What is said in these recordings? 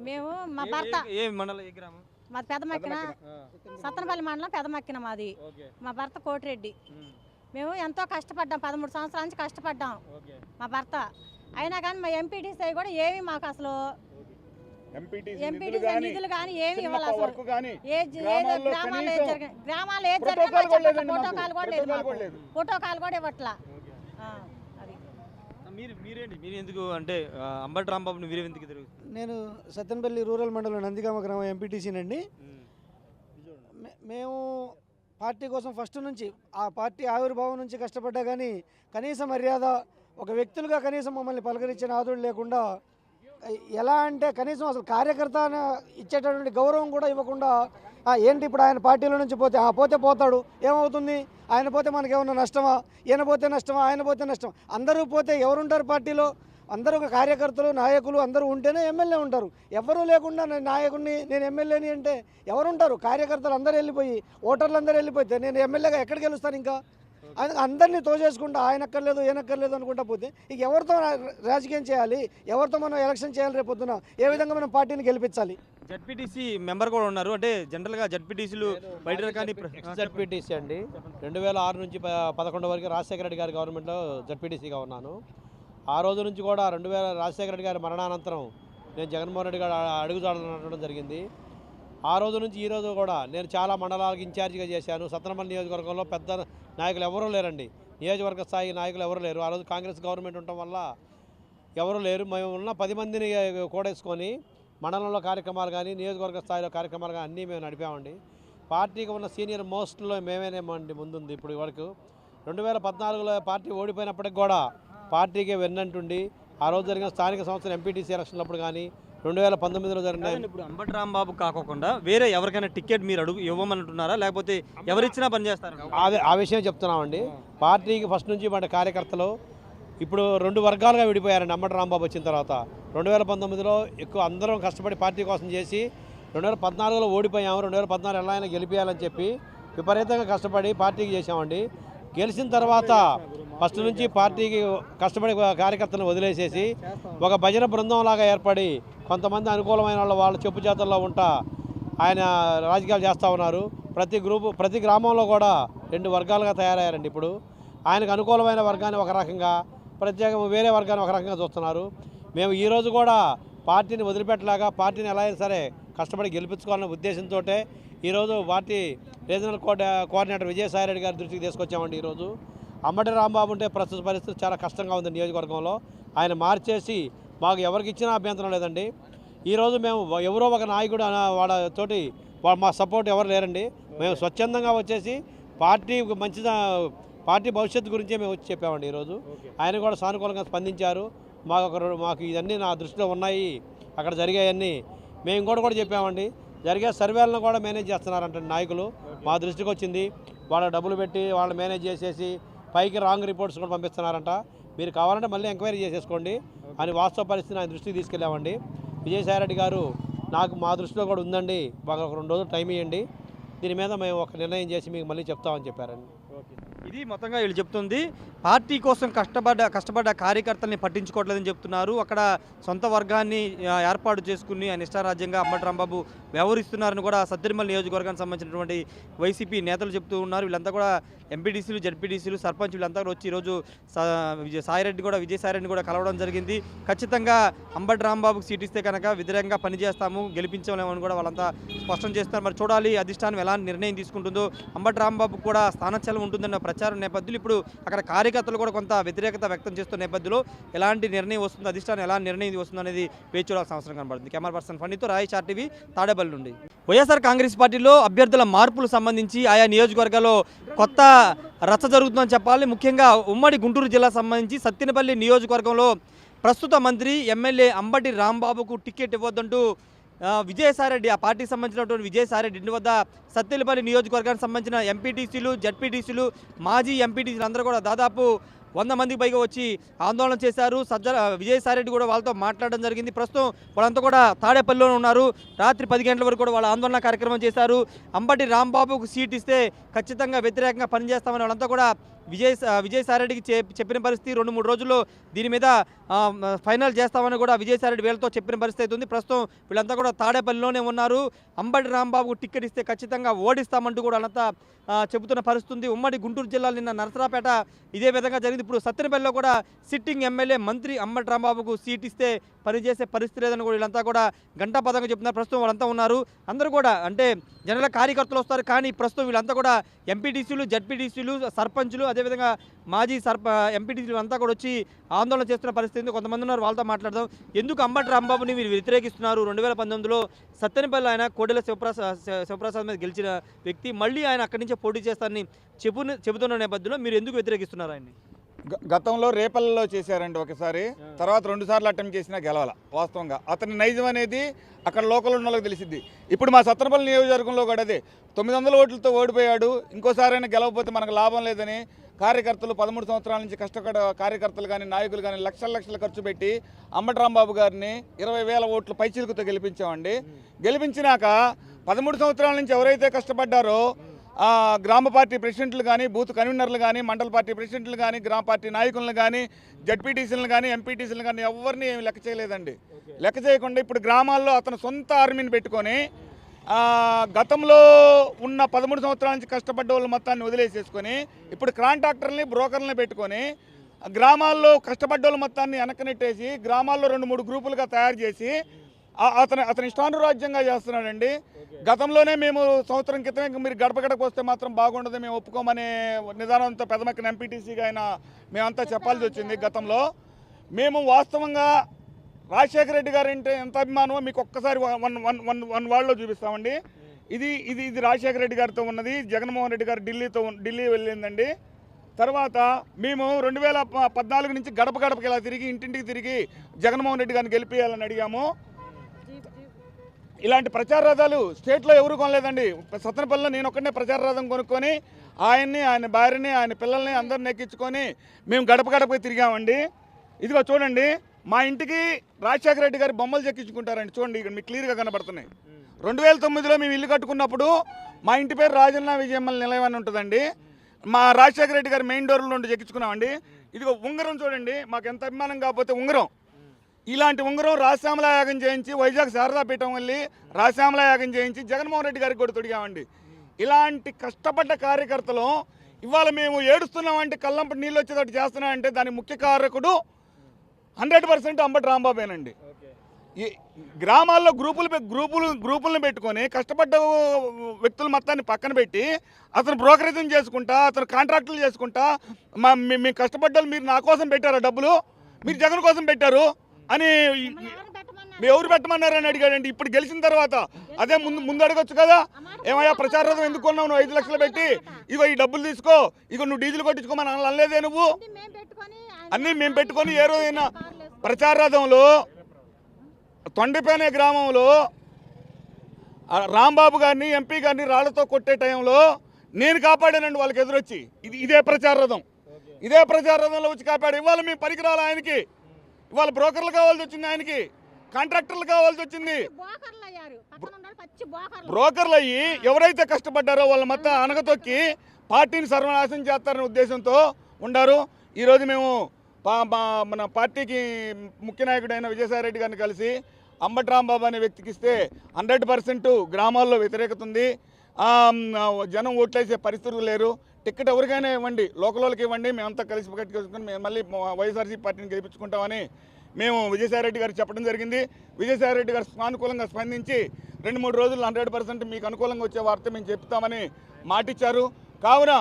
మేము మా భర్త ఏ మండలం ఏ గ్రామం? మాది పెదమక్కిన సత్తనపల్లి మండలం పెదమక్కిన మాది. మా భర్త కోటిరెడ్డి. మేము ఎంతో కష్టపడ్డాం, 13 సంవత్సరాల నుంచి కష్టపడ్డాం మా భర్త. అయినా కానీ మా ఎంపీటీసీ కూడా ఏమి మాకు అసలు ఎంపీటీసీ నిధులు కానీ ఏమి ఇవ్వాలి. అసలు గ్రామాలు ఏది జరిగినా ఫోటోకాల్ కూడా లేదు, ఫోటోకాల్ కూడా ఇవ్వట్లా. మీరు ఎందుకు అంటే అంబటి రాంబాబుని మీరు ఎందుకు తిరుగుతారు? నేను సత్తెనపల్లి రూరల్ మండలం నందిగామ గ్రామం ఎంపీటీసీనండి. మేము పార్టీ కోసం ఫస్ట్ నుంచి ఆ పార్టీ ఆవిర్భావం నుంచి కష్టపడ్డా కానీ కనీస మర్యాద ఒక వ్యక్తులుగా కనీసం మమ్మల్ని పలకరించిన ఆదుడు లేకుండా, ఎలా అంటే కనీసం అసలు కార్యకర్త ఇచ్చేటటువంటి గౌరవం కూడా ఇవ్వకుండా, ఏంటి ఇప్పుడు ఆయన పార్టీలో నుంచి పోతే పోతాడు ఏమవుతుంది, ఆయన పోతే మనకేమన్నా నష్టమా, ఈయన పోతే నష్టమా, ఆయన పోతే నష్టం, అందరూ పోతే ఎవరుంటారు పార్టీలో? అందరూ కార్యకర్తలు నాయకులు అందరూ ఉంటేనే ఎమ్మెల్యే ఉంటారు. ఎవరూ లేకుండా నేను నాయకుడిని నేను ఎమ్మెల్యేని అంటే ఎవరుంటారు? కార్యకర్తలు అందరూ వెళ్ళిపోయి ఓటర్లు అందరూ వెళ్ళిపోతే నేను ఎమ్మెల్యేగా ఎక్కడికి గెలుస్తాను? ఇంకా అందరినీ తోచేసుకుంటా ఆయన అక్కర్లేదు ఈయనక్కర్లేదు అనుకుంటా పోతే ఇక ఎవరితో రాజకీయం చేయాలి, ఎవరితో మనం ఎలక్షన్ చేయాలి? రేపొద్దున ఏ విధంగా మనం పార్టీని గెలిపించాలి? జడ్పీటీసీ మెంబర్ కూడా ఉన్నారు. అంటే జనరల్గా జడ్పీటీసీలు బయట కానీ జడ్పీటీసీ అండి 2006 నుంచి 11 వరకు రాజశేఖర రెడ్డి గారి గవర్నమెంట్లో జడ్పీటీసీగా ఉన్నాను. ఆ రోజు నుంచి కూడా రాజశేఖర రెడ్డి గారి మరణానంతరం నేను జగన్మోహన్ రెడ్డి గారు అడుగుజాడలు నడవడం జరిగింది. ఆ రోజు నుంచి ఈ రోజు కూడా నేను చాలా మండలాలకు ఇన్ఛార్జిగా చేశాను. సత్తెనపల్లి నియోజకవర్గంలో పెద్ద నాయకులు ఎవరూ లేరండి, నియోజకవర్గ స్థాయి నాయకులు ఎవరు లేరు. ఆ రోజు కాంగ్రెస్ గవర్నమెంట్ ఉండటం వల్ల ఎవరు లేరు. మేము ఉన్న 10 మందిని కూడేసుకొని మండలంలో కార్యక్రమాలు కానీ నియోజకవర్గ స్థాయిలో కార్యక్రమాలు కానీ అన్నీ మేము నడిపామండి. పార్టీకి ఉన్న సీనియర్ మోస్ట్లో మేమేనేమండి ముందుంది. ఇప్పుడు వరకు 2014లో పార్టీ ఓడిపోయినప్పటికి కూడా పార్టీకి వెన్నంటుండి ఆ రోజు జరిగిన స్థానిక సంస్థల ఎంపీటీసీ ఎలక్షన్లప్పుడు కానీ 2019లో జరిగిన ఇప్పుడు అంబటి రాంబాబు కాకుండా వేరే ఎవరికైనా టికెట్ మీరు ఇవ్వమంటున్నారా, లేకపోతే ఎవరిచ్చినా పనిచేస్తారు? ఆ విషయం చెప్తున్నామండి. పార్టీకి ఫస్ట్ నుంచి మన కార్యకర్తలు ఇప్పుడు 2 వర్గాలుగా విడిపోయారండి. అంబటి రాంబాబు వచ్చిన తర్వాత 2019లో ఎక్కువ అందరం కష్టపడి పార్టీ కోసం చేసి 2014లో ఓడిపోయాము. 2014 ఎలా అయినా గెలిపేయాలని చెప్పి విపరీతంగా కష్టపడి పార్టీకి చేసామండి. గెలిచిన తర్వాత ఫస్ట్ నుంచి పార్టీకి కష్టపడి కార్యకర్తలను వదిలేసేసి ఒక భజన బృందంలాగా ఏర్పడి కొంతమంది అనుకూలమైన వాళ్ళ చెప్పు చేతల్లో ఉంటా ఆయన రాజకీయాలు చేస్తూ ఉన్నారు. ప్రతి గ్రామంలో కూడా 2 వర్గాలుగా తయారయ్యారండి. ఇప్పుడు ఆయనకు అనుకూలమైన వర్గాన్ని ఒక రకంగా, ప్రత్యేకంగా వేరే వర్గాన్ని ఒక రకంగా చూస్తున్నారు. మేము ఈరోజు కూడా పార్టీని వదిలిపెట్టలాగా పార్టీని ఎలా అయినా సరే కష్టపడి గెలిపించుకోవాలనే ఉద్దేశంతో ఈరోజు పార్టీ రీజనల్ కోఆర్డినేటర్ విజయసాయిరెడ్డి గారి దృష్టికి తీసుకొచ్చామండి. ఈరోజు అంబటి రాంబాబు ఉంటే ప్రస్తుత పరిస్థితి చాలా కష్టంగా ఉంది నియోజకవర్గంలో. ఆయన మార్చేసి మాకు ఎవరికి ఇచ్చినా అభ్యంతరం లేదండి. ఈరోజు మేము ఎవరో ఒక నాయకుడు వాళ్ళతోటి మా సపోర్ట్ ఎవరు లేరండి. మేము స్వచ్ఛందంగా వచ్చేసి పార్టీ భవిష్యత్తు గురించే మేము వచ్చి చెప్పామండి. ఈరోజు ఆయన కూడా సానుకూలంగా స్పందించారు. మాకు ఇవన్నీ నా దృష్టిలో ఉన్నాయి, అక్కడ జరిగాయన్నీ మేము కూడా చెప్పామండి. జరిగే సర్వేలను కూడా మేనేజ్ చేస్తున్నారంట నాయకులు. మా దృష్టికి వచ్చింది. వాళ్ళ డబ్బులు పెట్టి వాళ్ళు మేనేజ్ చేసేసి పైకి రాంగ్ రిపోర్ట్స్ కూడా పంపిస్తున్నారంట. మీరు కావాలంటే మళ్ళీ ఎంక్వైరీ చేసేసుకోండి అని వాస్తవ పరిస్థితిని ఆయన దృష్టికి తీసుకెళ్ళామండి. విజయసాయిరెడ్డి గారు మా దృష్టిలో కూడా ఉందండి, మాకు ఒక 2 రోజులు టైం ఇవ్వండి, దీని మీద మేము ఒక నిర్ణయం చేసి మీకు మళ్ళీ చెప్తామని చెప్పారండి. ఇది మొత్తంగా వీళ్ళు చెప్తుంది. పార్టీ కోసం కష్టపడ్డ కార్యకర్తల్ని పట్టించుకోవట్లేదని చెప్తున్నారు. అక్కడ సొంత వర్గాన్ని ఏర్పాటు చేసుకుని ఇష్టారాజ్యంగా అంబటి రాంబాబు వ్యవహరిస్తున్నారని కూడా సత్తెనపల్లి నియోజకవర్గానికి సంబంధించినటువంటి వైసీపీ నేతలు చెప్తూ ఉన్నారు. వీళ్ళంతా కూడా ఎంపీటీసీలు, జడ్పీటీసీలు, సర్పంచ్ వీళ్ళంతా కూడా వచ్చి ఈరోజు విజయసాయిరెడ్డిని కూడా కలవడం జరిగింది. ఖచ్చితంగా అంబటి రాంబాబుకి సీట్ ఇస్తే కనుక వ్యతిరేకంగా పనిచేస్తాము, గెలిపించలేమని కూడా వాళ్ళంతా స్పష్టం చేస్తున్నారు. మరి చూడాలి అధిష్టానం ఎలాంటి నిర్ణయం తీసుకుంటుందో. అంబటి రాంబాబుకు కూడా స్థానచలం ఉంటుందన్న ప్రచారం నేపథ్యంలో ఇప్పుడు అక్కడ కార్యకర్తలు కూడా కొంత వ్యతిరేకత వ్యక్తం చేస్తున్న నేపథ్యంలో ఎలాంటి నిర్ణయం వస్తుంది, అధిష్టానం ఎలాంటి నిర్ణయం వస్తుంది అనేది వేచి చూడాల్సిన అవసరం కనబడుతుంది. Camera person ఫణితో Rayesh RTV Tadepalli నుండి. వైఎస్ఆర్ కాంగ్రెస్ పార్టీలో అభ్యర్థుల మార్పులు సంబంధించి ఆయా నియోజకవర్గాల్లో కొత్త రచ్చ జరుగుతుందని చెప్పాలి. ముఖ్యంగా ఉమ్మడి గుంటూరు జిల్లా సంబంధించి సత్తెనపల్లి నియోజకవర్గంలో ప్రస్తుత మంత్రి ఎమ్మెల్యే అంబటి రాంబాబుకు టికెట్ ఇవ్వద్దంటూ విజయసాయిరెడ్డి, ఆ పార్టీకి సంబంధించినటువంటి విజయసాయిరెడ్డి ఇంటి వద్ద సత్తెనపల్లి నియోజకవర్గానికి సంబంధించిన ఎంపీటీసీలు, జడ్పీటీసీలు, మాజీ ఎంపీటీసీలు అందరూ కూడా దాదాపు 100 మందికి పైగా వచ్చి ఆందోళన చేశారు. విజయసాయిరెడ్డి కూడా వాళ్ళతో మాట్లాడడం జరిగింది. ప్రస్తుతం వాళ్ళంతా కూడా తాడేపల్లిలో ఉన్నారు. రాత్రి 10 గంటల వరకు కూడా వాళ్ళ ఆందోళన కార్యక్రమం చేశారు. అంబటి రాంబాబుకు సీట్ ఇస్తే ఖచ్చితంగా వ్యతిరేకంగా పనిచేస్తామని వాళ్ళంతా కూడా విజయసాయిరెడ్డికి చెప్పిన పరిస్థితి 2-3 రోజుల్లో దీని మీద ఫైనల్ చేస్తామని కూడా విజయసాయిరెడ్డి వీళ్ళతో చెప్పిన పరిస్థితి అయితే ఉంది. ప్రస్తుతం వీళ్ళంతా కూడా తాడేపల్లిలోనే ఉన్నారు. అంబటి రాంబాబుకు టికెట్ ఇస్తే ఖచ్చితంగా ఓడిస్తామంటూ కూడా వాళ్ళంతా చెబుతున్న పరిస్థితి ఉంది. ఉమ్మడి గుంటూరు జిల్లాలో నిన్న నరసరాపేట ఇదే విధంగా జరిగింది. ఇప్పుడు సత్తెనపల్లిలో కూడా సిట్టింగ్ ఎమ్మెల్యే మంత్రి అంబటి రాంబాబుకు సీట్ ఇస్తే పనిచేసే పరిస్థితి లేదని కూడా వీళ్ళంతా కూడా గంటాపదంగా చెప్తున్నారు. ప్రస్తుతం వాళ్ళంతా ఉన్నారు. అందరూ కూడా అంటే జనరల్ కార్యకర్తలు వస్తారు, కానీ ప్రస్తుతం వీళ్ళంతా కూడా ఎంపీటీసీలు, జడ్పీటీసీలు, సర్పంచులు, అదేవిధంగా మాజీ ఎంపీటీసీలు అంతా కూడా వచ్చి ఆందోళన చేస్తున్న పరిస్థితి ఉంది. కొంతమంది ఉన్నారు, వాళ్ళతో మాట్లాడదాం. ఎందుకు అంబటి రాంబాబుని మీరు వ్యతిరేకిస్తున్నారు? 2019లో సత్తెనపల్లి ఆయన కోడెల శివప్రసాద్ మీద గెలిచిన వ్యక్తి, మళ్ళీ ఆయన అక్కడి నుంచి పోటీ చేస్తారని చెబుతున్న నేపథ్యంలో మీరు ఎందుకు వ్యతిరేకిస్తున్నారు ఆయన్ని? గతంలో రేపల్లలో చేశారండి ఒకసారి, తర్వాత 2 సార్లు అటెంప్ట్ చేసినా గెలవాల. వాస్తవంగా అతని నైజం అనేది అక్కడ లోకల్ ఉన్న వాళ్ళకి తెలిసింది. ఇప్పుడు మా సత్తెనపల్లి నియోజకవర్గంలో కూడా అదే 900 ఓట్లతో ఓడిపోయాడు. ఇంకోసారి అయినా గెలవకపోతే మనకు లాభం లేదని కార్యకర్తలు 13 సంవత్సరాల నుంచి కష్టపడ కార్యకర్తలు కానీ నాయకులు కానీ లక్షలు ఖర్చు పెట్టి అంబటి రాంబాబు గారిని 20,000 ఓట్ల పైచిలుకుతో గెలిపించామండి. గెలిపించినాక 13 సంవత్సరాల నుంచి ఎవరైతే కష్టపడ్డారో గ్రామ పార్టీ ప్రెసిడెంట్లు కానీ, బూత్ కన్వీనర్లు కానీ, మండల పార్టీ ప్రెసిడెంట్లు కానీ, గ్రామ పార్టీ నాయకులను కానీ, జడ్పీటీసీలను కానీ, ఎంపీటీసీలను కానీ ఎవరిని ఏమి లెక్క చేయలేదండి. లెక్క చేయకుండా ఇప్పుడు గ్రామాల్లో అతను సొంత ఆర్మీని పెట్టుకొని గతంలో ఉన్న 13 సంవత్సరాల నుంచి కష్టపడ్డ వాళ్ళ మొత్తాన్ని వదిలేసేసుకొని ఇప్పుడు కాంట్రాక్టర్ని, బ్రోకర్లని పెట్టుకొని గ్రామాల్లో కష్టపడ్డ వాళ్ళ మొత్తాన్ని వెనకనెట్టేసి గ్రామాల్లో 2-3 గ్రూపులుగా తయారు చేసి అతని ఇష్టానురాజ్యంగా చేస్తున్నాడండి. గతంలోనే మేము సంవత్సరం క్రితమే మీరు గడప గడపకు వస్తే మాత్రం బాగుండదు, మేము ఒప్పుకోమనే నిదానంతో పెదమక్కిన ఎంపీటీసీగా అయినా మేమంతా చెప్పాల్సి వచ్చింది. గతంలో మేము వాస్తవంగా రాజశేఖర రెడ్డి గారు అంటే ఎంత అభిమానమో మీకు ఒక్కసారి వన్ వాళ్ళలో చూపిస్తామండి. ఇది రాజశేఖర రెడ్డి గారితో ఉన్నది. జగన్మోహన్ రెడ్డి గారు ఢిల్లీ వెళ్ళిందండి. తర్వాత మేము 2014 నుంచి గడప గడపకి ఇలా తిరిగి ఇంటింటికి తిరిగి జగన్మోహన్ రెడ్డి గారిని గెలిపేయాలని అడిగాము. ఇలాంటి ప్రచార రథాలు స్టేట్లో ఎవరు కొనలేదండి. సత్తెనపల్లిలో నేను ఒక్కడనే ప్రచార రథం కొనుక్కొని ఆయన్ని, ఆయన భార్యని, ఆయన పిల్లల్ని అందరిని ఎక్కించుకొని మేము గడప గడపకి తిరిగామండి. ఇదిగో చూడండి, మా ఇంటికి రాజశేఖర రెడ్డి గారి బొమ్మలు చెక్కించుకుంటారండి. చూడండి, ఇక్కడ మీకు క్లియర్గా కనబడుతున్నాయి. 2009లో మేము ఇల్లు కట్టుకున్నప్పుడు మా ఇంటి పేరు రాజన్న విజయమ్మల నిలయం అని ఉంటుందండి. మా రాజశేఖర రెడ్డి గారి మెయిన్ డోర్లో నుండి చెక్కించుకున్నామండి. ఇదిగో ఉంగరం చూడండి, మాకు ఎంత అభిమానం కాకపోతే ఉంగరం. ఇలాంటి ఉంగరం రాజశ్యామల యాగం చేయించి వైజాగ్ శారదాపీఠం వెళ్ళి రాజశ్యామల యాగం చేయించి జగన్మోహన్ రెడ్డి గారికి కూడా తొడిగామండి. ఇలాంటి కష్టపడ్డ కార్యకర్తలు ఇవాళ మేము ఏడుస్తున్నామంటే కళ్ళంపటి నీళ్ళు వచ్చేటట్టు చేస్తున్నామంటే దాని ముఖ్య కారకుడు 100% అంబటి రాంబాబేనండి. ఈ గ్రామాల్లో గ్రూపులను పెట్టుకొని కష్టపడ్డ వ్యక్తుల మొత్తాన్ని పక్కన పెట్టి అతను బ్రోకరేజం చేసుకుంటా, అతను కాంట్రాక్టులు చేసుకుంటా, మీ కష్టపడ్డలు మీరు నా కోసం పెట్టారా డబ్బులు, మీరు జగన్ కోసం పెట్టారు అని ఎవరు పెట్టమన్నారని అడిగాడండి. ఇప్పుడు గెలిచిన తర్వాత అదే ముందు అడగొచ్చు కదా, ఏమయ్యా ప్రచార రథం ఎందుకు కొన్నావు నువ్వు 5 లక్షలు పెట్టి, ఇగో ఈ డబ్బులు తీసుకో, ఇగో నువ్వు డీజిల్ కొట్టించుకోమని అనలేదే నువ్వు. అన్నీ మేము పెట్టుకొని ఏ రోజైనా ప్రచార రథంలో తొండిపేనే గ్రామంలో రాంబాబు గారిని, ఎంపీ గారిని రాళ్లతో కొట్టే టైంలో నేను కాపాడానండి వాళ్ళకి ఎదురొచ్చి. ఇదే ప్రచార రథం, ఇదే ప్రచార రథంలో వచ్చి కాపాడు. ఇవాళ మేము పనికిరాలి ఆయనకి, ఇవాళ బ్రోకర్లు కావాల్సి వచ్చింది, ఆయనకి కాంట్రాక్టర్లు కావాల్సి వచ్చింది. బ్రోకర్లు అయ్యి ఎవరైతే కష్టపడ్డారో వాళ్ళ మొత్తం అనగతొక్కి పార్టీని సర్వనాశనం చేస్తారనే ఉద్దేశంతో ఉండారు. ఈరోజు మేము మన పార్టీకి ముఖ్య నాయకుడైన విజయసాయిరెడ్డి గారిని కలిసి అంబటి రాంబాబు అనే వ్యక్తికి ఇస్తే 100% గ్రామాల్లో వ్యతిరేకత ఉంది. జనం ఓట్లేసే పరిస్థితులు లేరు. టికెట్ ఎవరికైనా ఇవ్వండి, లోకల్ వాళ్ళకి ఇవ్వండి, మేమంతా కలిసి కట్టుకొని మేము మళ్ళీ వైఎస్ఆర్సీ పార్టీని గెలిపించుకుంటామని మేము విజయసాయిరెడ్డి గారికి చెప్పడం జరిగింది. విజయసాయిరెడ్డి గారు సానుకూలంగా స్పందించి 2-3 రోజులు 100% మీకు అనుకూలంగా వచ్చే వార్త మేము చెప్తామని మాటిచ్చారు. కావున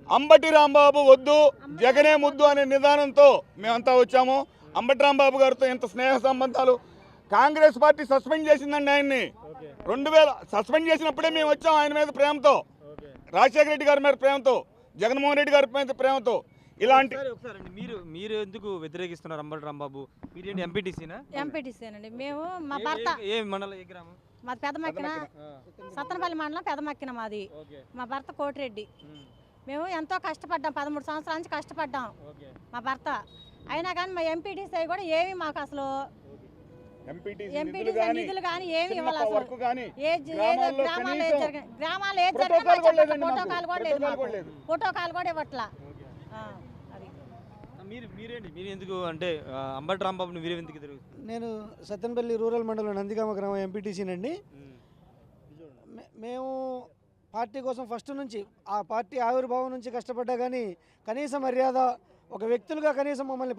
అంబటి రాంబాబు వద్దు, జగనే ముద్దు అనే నిదానంతో మేమంతా వచ్చాము. అంబటి రాంబాబు గారితో ఎంత స్నేహ సంబంధాలు. కాంగ్రెస్ పార్టీ సస్పెండ్ చేసిందండి ఆయన్ని. 2000 సస్పెండ్ చేసినప్పుడే మేము వచ్చాం ఆయన మీద ప్రేమతో, రాజశేఖర రెడ్డి గారి మీద ప్రేమతో, జగన్మోహన్ రెడ్డి గారి మీద ప్రేమతో. ఇలాంటి మీరు ఎందుకు వ్యతిరేకిస్తున్నారు అంబటి రాంబాబు? మీరు ఎంపీటీసీనా? ఎంపీటీసీనండి. మేము మా భర్త ఏ మండలం, ఏ గ్రామం? మాది పెదమక్కిన, సత్తెనపల్లి మండలం పెదమక్కిన మాది. మా భర్త కోటిరెడ్డి. మేము ఎంతో కష్టపడ్డాం, 13 సంవత్సరాల నుంచి కష్టపడ్డాం మా భర్త. అయినా కానీ మా ఎంపీటీసీ కూడా ఏమి మాకు అసలు ఎంపీటీసీ నిధులు కానీ ఏమి ఇవ్వాలి. అసలు గ్రామాల్లో ఏది జరిగిన ఫోటో కాల్ కూడా లేదు, ఫోటో కాల్ కూడా ఇవ్వట్లా. అది మీరు ఎందుకు అంటే అంబటి రాంబాబుని మీరు ఎందుకు తిరుగుతుంది? నేను సత్తెనపల్లి రూరల్ మండలం నందిగామ గ్రామం ఎంపీటీసీనండి. మేము పార్టీ కోసం ఫస్ట్ నుంచి ఆ పార్టీ ఆవిర్భావం నుంచి కష్టపడ్డా కానీ కనీస మర్యాద ఒక వ్యక్తులుగా కనీసం మమ్మల్ని